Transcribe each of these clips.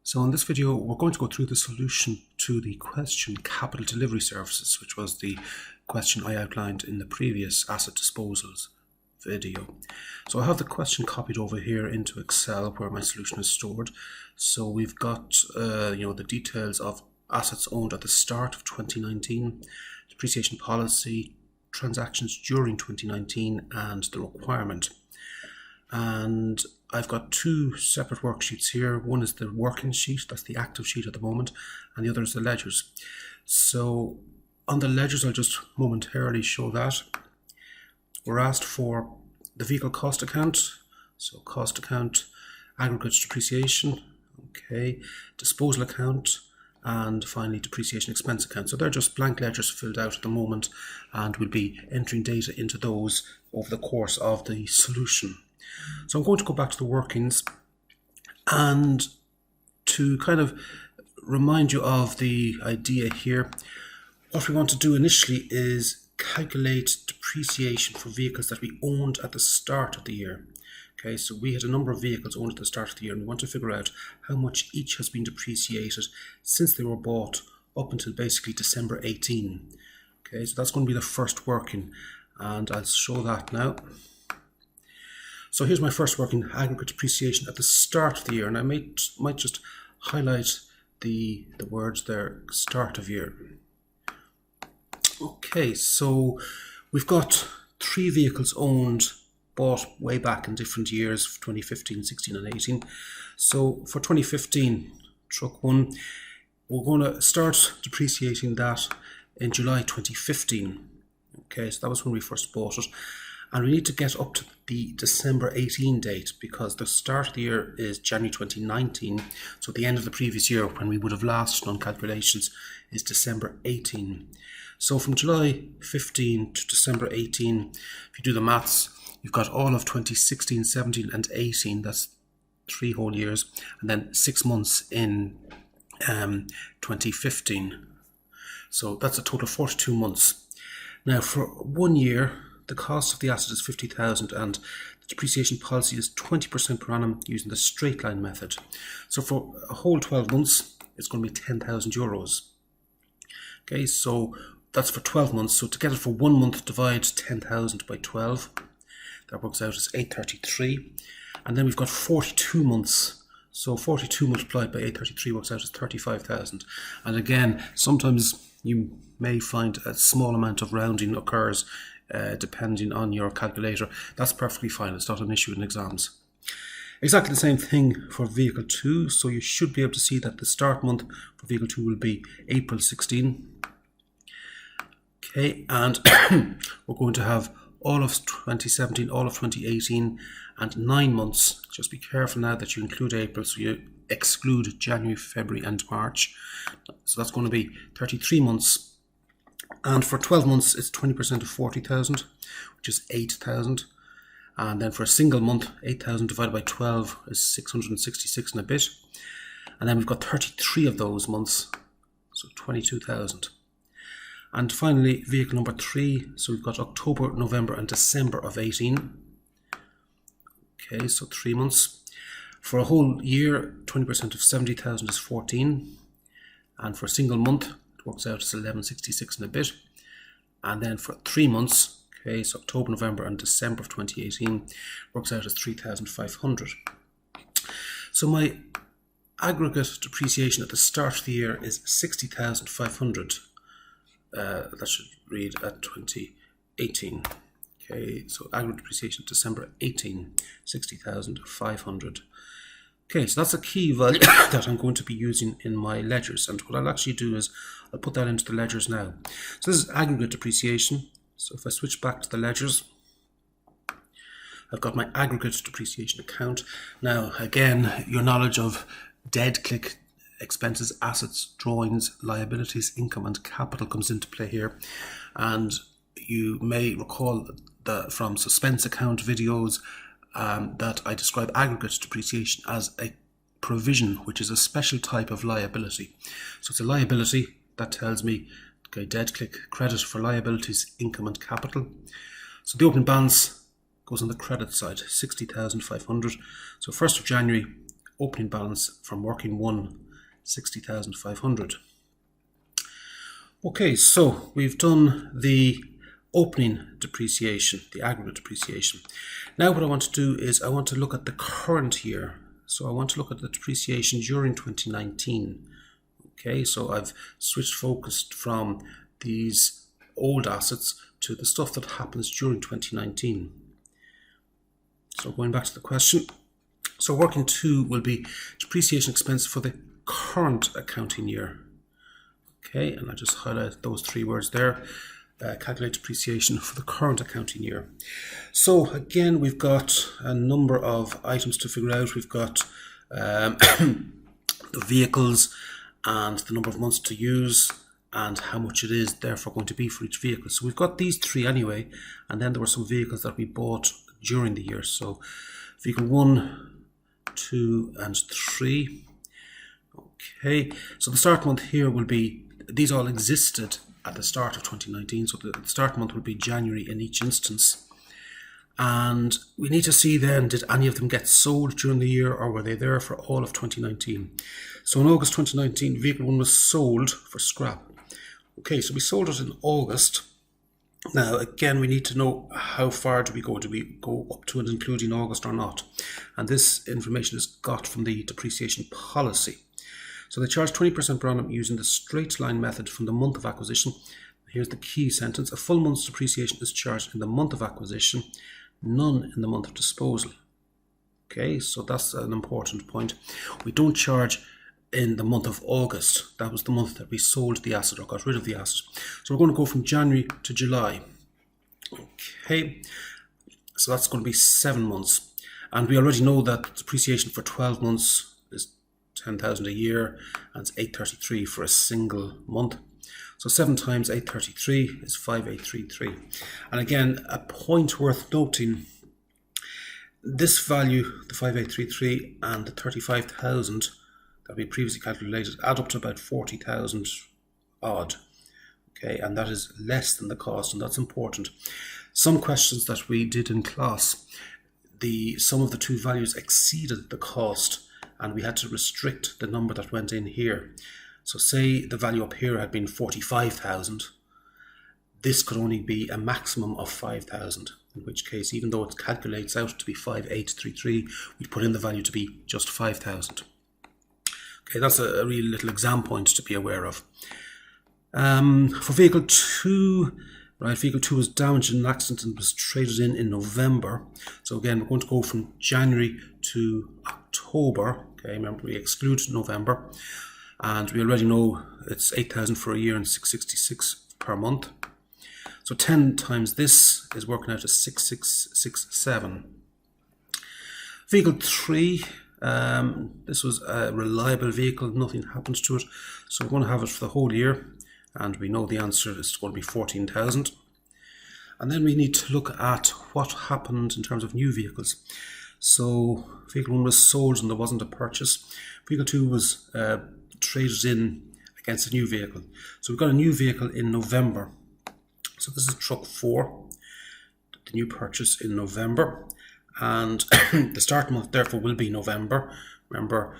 So in this video, we're going to go through the solution to the question capital delivery services, which was the question I outlined in the previous asset disposals video. So I have the question copied over here into Excel where my solution is stored. So we've got the details of assets owned at the start of 2019, depreciation policy, transactions during 2019, and the requirement. And I've got two separate worksheets here. One is the working sheet, that's the active sheet at the moment, and the other is the ledgers. So on the ledgers, I'll just momentarily show that. We're asked for the vehicle cost account, so cost account, aggregate depreciation, okay, disposal account, and finally depreciation expense account. So they're just blank ledgers filled out at the moment, and we'll be entering data into those over the course of the solution. So I'm going to go back to the workings, and to kind of remind you of the idea here, what we want to do initially is calculate depreciation for vehicles that we owned at the start of the year. Okay, so we had a number of vehicles owned at the start of the year, and we want to figure out how much each has been depreciated since they were bought up until basically December 18. Okay, so that's going to be the first working, and I'll show that now. So here's my first working, aggregate depreciation at the start of the year, and I might just highlight the words there, start of year. Okay, so we've got three vehicles owned, bought way back in different years, 2015, 16 and 18. So for 2015, truck one, we're going to start depreciating that in July 2015. Okay, so that was when we first bought it. And we need to get up to the December 18 date because the start of the year is January 2019. So the end of the previous year, when we would have last done calculations, is December 18. So from July 15 to December 18, if you do the maths, you've got all of 2016, 17 and 18. That's 3 whole years. And then 6 months in 2015. So that's a total of 42 months. Now for 1 year, the cost of the asset is 50,000 and the depreciation policy is 20% per annum using the straight line method. So for a whole 12 months, it's going to be 10,000 euros. Okay, so that's for 12 months. So to get it for 1 month, divide 10,000 by 12. That works out as 833. And then we've got 42 months. So 42 multiplied by 833 works out as 35,000. And again, sometimes you may find a small amount of rounding occurs depending on your calculator. That's perfectly fine. It's not an issue in exams. Exactly the same thing for vehicle 2. So you should be able to see that the start month for vehicle 2 will be April 16. Okay, and we're going to have all of 2017, all of 2018, and 9 months. Just be careful now that you include April, so you exclude January, February and March. So that's going to be 33 months. And for 12 months, it's 20% of 40,000, which is 8,000. And then for a single month, 8,000 divided by 12 is 666 and a bit. And then we've got 33 of those months, so 22,000. And finally, vehicle number 3, so we've got October, November and December of 18. Okay, so 3 months. For a whole year, 20% of 70,000 is 14. And for a single month, it works out as 1166 and a bit. And then for 3 months, okay, so October, November and December of 2018, works out as 3,500. So my aggregate depreciation at the start of the year is 60,500. That should read at 2018. Okay, so aggregate depreciation December 18, 60,500. Okay, so that's a key value that I'm going to be using in my ledgers. And what I'll actually do is I'll put that into the ledgers now. So this is aggregate depreciation. So if I switch back to the ledgers, I've got my aggregate depreciation account. Now, again, your knowledge of dead click expenses, assets, drawings, liabilities, income and capital comes into play here. And you may recall that from suspense account videos that I describe aggregate depreciation as a provision, which is a special type of liability. So it's a liability that tells me, okay, dead click credit for liabilities, income and capital. So the opening balance goes on the credit side, 60,500. So 1st of January, opening balance from working one, 60,500. Okay, so we've done the opening depreciation, the aggregate depreciation. Now what I want to do is I want to look at the current year. So I want to look at the depreciation during 2019. Okay, so I've switched focus from these old assets to the stuff that happens during 2019. So going back to the question, so working 2 will be depreciation expense for the current accounting year. Okay, and I just highlight those 3 words there. Calculate depreciation for the current accounting year. So again, we've got a number of items to figure out. We've got the vehicles and the number of months to use and how much it is therefore going to be for each vehicle. So we've got these 3 anyway, and then there were some vehicles that we bought during the year. So vehicle 1, 2 and 3. Okay, so the start month here will be, these all existed at the start of 2019, so the start month will be January in each instance. And we need to see then, did any of them get sold during the year or were they there for all of 2019? So in August 2019, vehicle 1 was sold for scrap. Okay, so we sold it in August. Now again, we need to know how far do we go? Do we go up to and including August or not? And this information is got from the depreciation policy. So they charge 20% per annum using the straight line method from the month of acquisition. Here's the key sentence. A full month's depreciation is charged in the month of acquisition, none in the month of disposal. Okay, so that's an important point. We don't charge in the month of August. That was the month that we sold the asset or got rid of the asset. So we're going to go from January to July. Okay, so that's going to be 7 months. And we already know that depreciation for 12 months is 10,000 a year, and it's 833 for a single month. So 7 times 833 is 5833. And again, a point worth noting, this value, the 5833 and the 35,000 that we previously calculated, add up to about 40,000 odd. Okay, and that is less than the cost, and that's important. Some questions that we did in class, the sum of the 2 values exceeded the cost, and we had to restrict the number that went in here. So say the value up here had been 45,000, this could only be a maximum of 5,000, in which case, even though it calculates out to be 5833, we put in the value to be just 5,000. Okay, that's a real little exam point to be aware of. For vehicle 2, right, vehicle 2 was damaged in an accident and was traded in November. So again, we're going to go from January to October. Okay, remember we exclude November, and we already know it's 8,000 for a year and 666 per month. So 10 times this is working out as 6667. Vehicle 3, this was a reliable vehicle, nothing happens to it, so we're going to have it for the whole year, and we know the answer is going to be 14,000. And then we need to look at what happened in terms of new vehicles. So vehicle 1 was sold and there wasn't a purchase. Vehicle 2 was traded in against a new vehicle. So we've got a new vehicle in November. So this is truck 4, the new purchase in November. And the start month therefore will be November. Remember,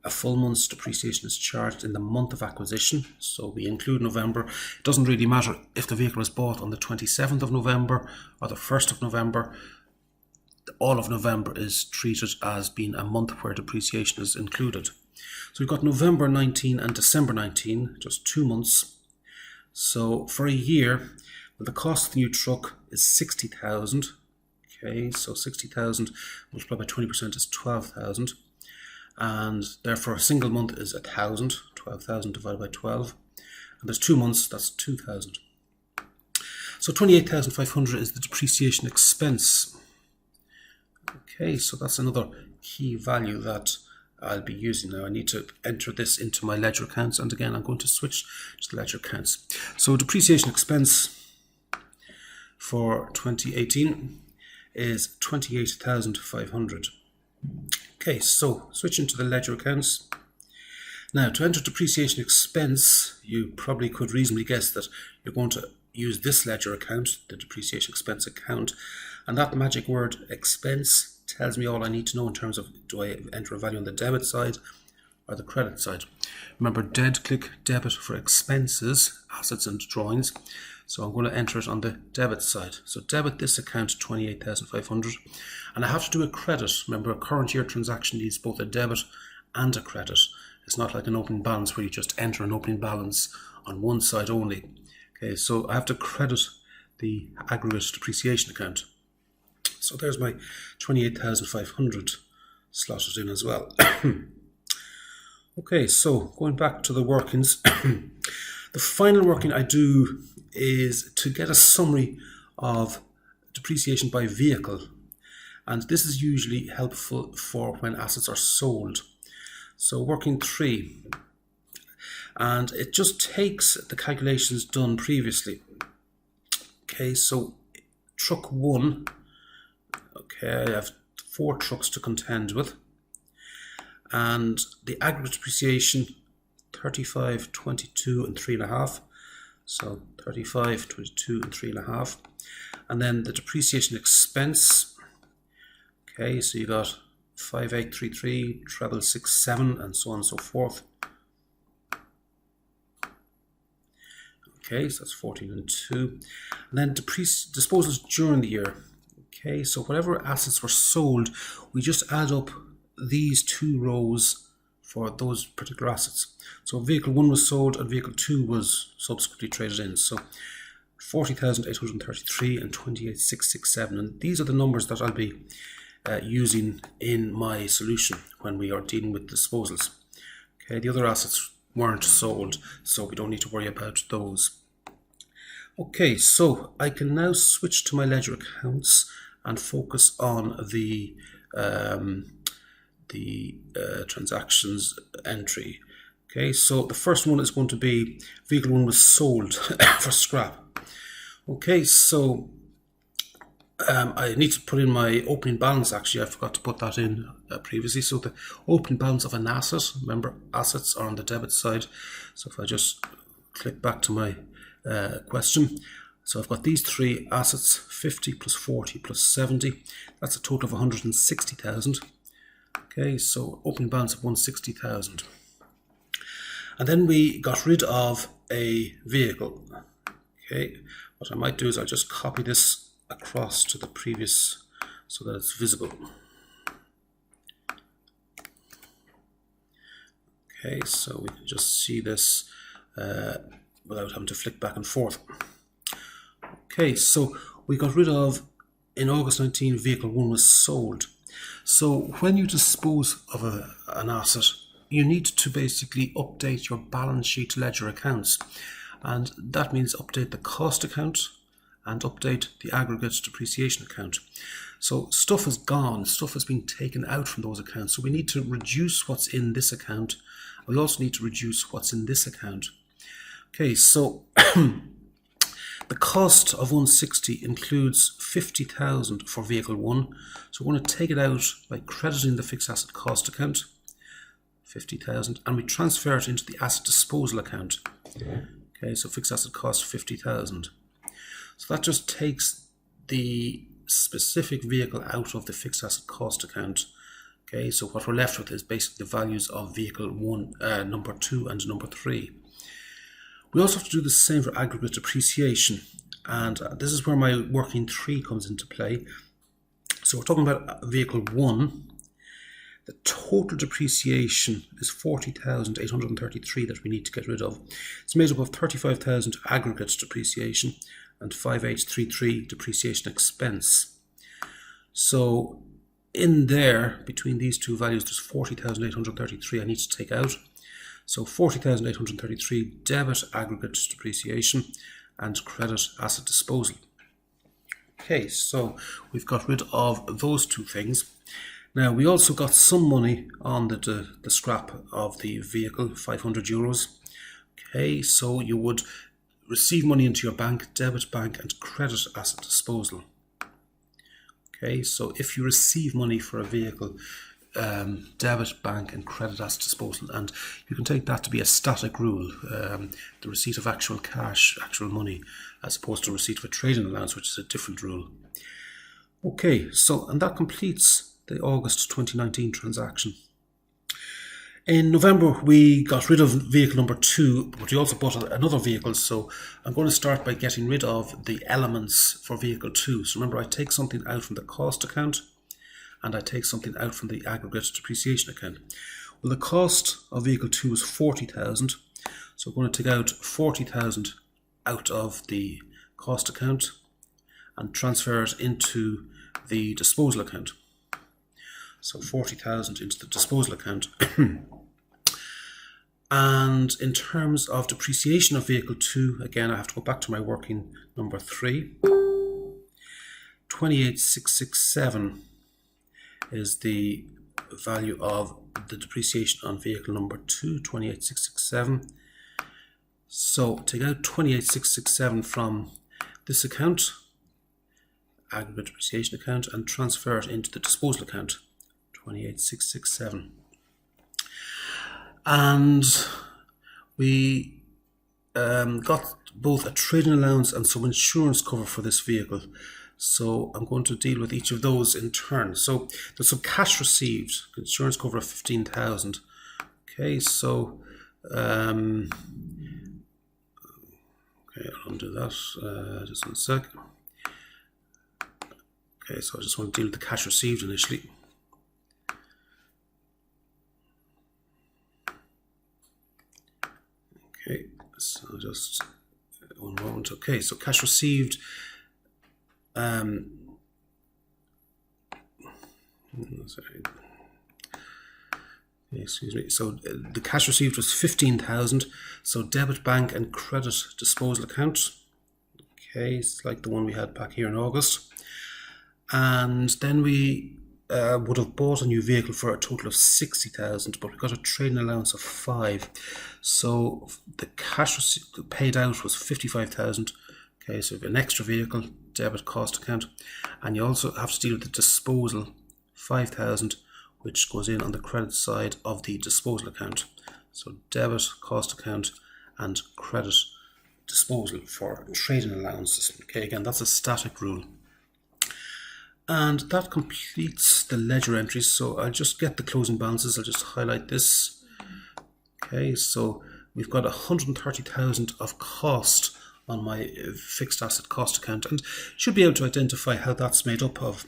a full month's depreciation is charged in the month of acquisition, so we include November. It doesn't really matter if the vehicle is bought on the 27th of November or the 1st of November. All of November is treated as being a month where depreciation is included. So we've got November 19 and December 19, just 2 months. So for a year, well, the cost of the new truck is 60,000. Okay, so 60,000 multiplied by 20% is 12,000. And therefore a single month is 1,000, 12,000 divided by 12. And there's 2 months, that's 2,000. So 28,500 is the depreciation expense. Okay, so that's another key value that I'll be using now. I need to enter this into my ledger accounts, and again I'm going to switch to the ledger accounts. So depreciation expense for 2018 is 28,500. Okay, so switching to the ledger accounts. Now, to enter depreciation expense, you probably could reasonably guess that you're going to use this ledger account, the depreciation expense account, and that magic word expense tells me all I need to know in terms of, do I enter a value on the debit side or the credit side. Remember, click debit for expenses, assets and drawings. So I'm going to enter it on the debit side. So debit this account 28,500, and I have to do a credit. Remember, a current year transaction needs both a debit and a credit. It's not like an opening balance where you just enter an opening balance on one side only. Okay, so I have to credit the aggregate depreciation account. So there's my 28,500 slotted in as well. Okay, so going back to the workings, the final working I do is to get a summary of depreciation by vehicle, and this is usually helpful for when assets are sold. So working 3, and it just takes the calculations done previously. Okay, so truck 1, okay, I have 4 trucks to contend with, and the aggregate depreciation 35, 22 and 3.5. So 35, 22 and 3.5. And then the depreciation expense. Okay, so you got 5833, treble 67 and so on and so forth. Okay, so that's 14 and 2. And then disposals during the year. Okay, so whatever assets were sold, we just add up these 2 rows for those particular assets. So vehicle 1 was sold and vehicle 2 was subsequently traded in. So 40,833 and 28,667, and these are the numbers that I'll be using in my solution when we are dealing with disposals. Okay, the other assets weren't sold, so we don't need to worry about those. Okay, so I can now switch to my ledger accounts and focus on the transactions entry. Okay, so the first one is going to be vehicle 1 was sold for scrap. Okay, so I need to put in my opening balance. Actually, I forgot to put that in previously. So the opening balance of an asset, remember assets are on the debit side. So if I just click back to my question, so I've got these 3 assets, 50 plus 40 plus 70. That's a total of 160,000. Okay, so opening balance of 160,000. And then we got rid of a vehicle. Okay, what I might do is I'll just copy this across to the previous so that it's visible. Okay, so we can just see this without having to flick back and forth. Okay, so we got rid of, in August 19, vehicle 1 was sold. So when you dispose of an asset, you need to basically update your balance sheet ledger accounts, and that means update the cost account and update the aggregate depreciation account. So stuff is gone, stuff has been taken out from those accounts, so we need to reduce what's in this account. We also need to reduce what's in this account. Okay, so the cost of 160 includes 50,000 for vehicle 1, so we're going to take it out by crediting the fixed asset cost account, 50,000, and we transfer it into the asset disposal account. Okay, so fixed asset cost 50,000. So that just takes the specific vehicle out of the fixed asset cost account. Okay, so what we're left with is basically the values of vehicle 1, number 2 and number 3. We also have to do the same for aggregate depreciation, and this is where my working 3 comes into play. So we're talking about vehicle 1. The total depreciation is 40,833 that we need to get rid of. It's made up of 35,000 aggregate depreciation and 5833 depreciation expense. So in there, between these two values, there's 40,833 I need to take out. So 40,833 debit aggregate depreciation and credit asset disposal. Okay, so we've got rid of those 2 things. Now we also got some money on the scrap of the vehicle, 500 euros. Okay, so you would receive money into your bank, debit bank and credit asset disposal. Okay, so if you receive money for a vehicle, debit, bank and credit asset disposal, and you can take that to be a static rule, the receipt of actual cash, actual money, as opposed to receipt of a trading allowance, which is a different rule. Okay, so and that completes the August 2019 transaction. In November, we got rid of vehicle number 2, but we also bought another vehicle. So I'm going to start by getting rid of the elements for vehicle 2. So remember, I take something out from the cost account and I take something out from the aggregate depreciation account. Well, the cost of vehicle 2 was 40,000. So I'm going to take out 40,000 out of the cost account and transfer it into the disposal account. So 40,000 into the disposal account. And in terms of depreciation of vehicle 2, again, I have to go back to my working number 3. 28,667 is the value of the depreciation on vehicle number 2, 28,667. So take out 28,667 from this account, aggregate depreciation account, and transfer it into the disposal account, 28,667. And we got both a trading allowance and some insurance cover for this vehicle. So I'm going to deal with each of those in turn. So there's some cash received, insurance cover of 15,000. Okay, so okay, I'll undo that just in a sec. Okay, so I just want to deal with the cash received initially. Okay, so just one moment. Okay, so cash received. Sorry. Excuse me. So the cash received was 15,000. So debit bank and credit disposal account. Okay, it's like the one we had back here in August. And then we would have bought a new vehicle for a total of 60,000, but we got a trading allowance of 5. So the cash paid out was 55,000. Okay, so an extra vehicle, debit cost account, and you also have to deal with the disposal, 5,000, which goes in on the credit side of the disposal account. So debit cost account and credit disposal for trading allowances. Okay, again, that's a static rule. And that completes the ledger entries. So I'll just get the closing balances. I'll just highlight this. Okay, so we've got 130,000 of cost on my fixed asset cost account, and should be able to identify how that's made up of.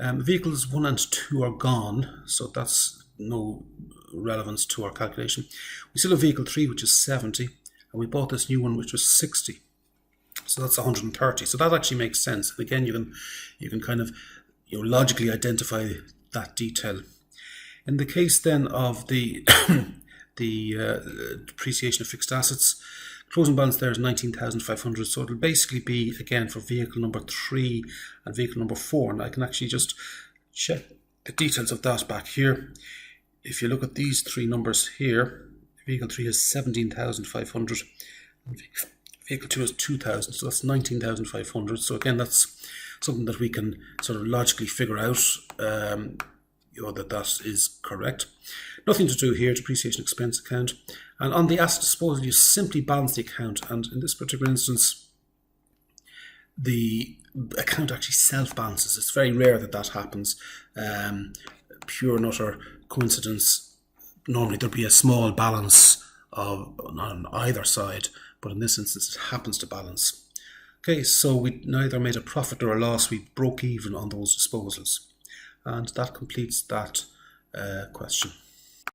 Vehicles 1 and 2 are gone, so that's no relevance to our calculation. We still have vehicle 3, which is 70, and we bought this new one, which was 60. So that's 130. So that actually makes sense. And again, you can kind of logically identify that detail. In the case then of the depreciation of fixed assets, closing balance there is 19,500. So it'll basically be again for vehicle number 3 and vehicle number 4. And I can actually just check the details of that back here. If you look at these 3 numbers here, vehicle 3 has 17,500. Vehicle 2 is 2,000, so that's 19,500. So again, that's something that we can sort of logically figure out, that is correct. Nothing to do here, depreciation expense account. And on the asset disposal, you simply balance the account. And in this particular instance, the account actually self-balances. It's very rare that that happens. Pure and utter coincidence. Normally there'll be a small balance on either side, but in this instance it happens to balance. Okay, so we neither made a profit nor a loss. We broke even on those disposals, and that completes that question.